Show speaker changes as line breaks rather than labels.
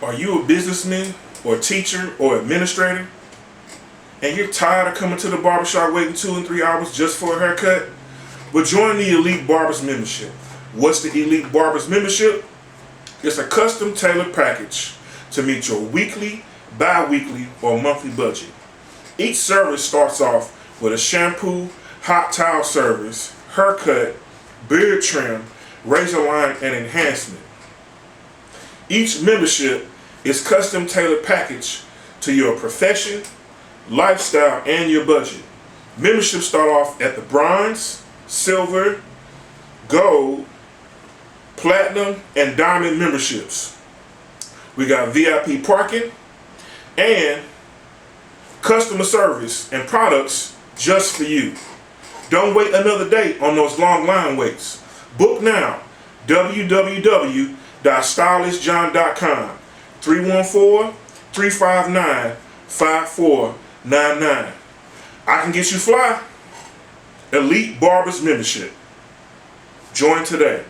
Are you a businessman or teacher or administrator and you're tired of coming to the barbershop waiting 2 and 3 hours just for a haircut? Well, join the Elite Barbers membership. What's the Elite Barbers membership? It's a custom tailored package to meet your weekly, bi-weekly, or monthly budget. Each service starts off with a shampoo, hot towel service, haircut, beard trim, razor line, and enhancement. Each membership is custom tailored package to your profession, lifestyle, and your budget. Memberships start off at the bronze, silver, gold, platinum, and diamond memberships. We got VIP parking and customer service and products just for you. Don't wait another day on those long line waits. Book now. www.stylistjohn.com 314-359-5499. I can get you fly. Elite Barbers membership. Join today.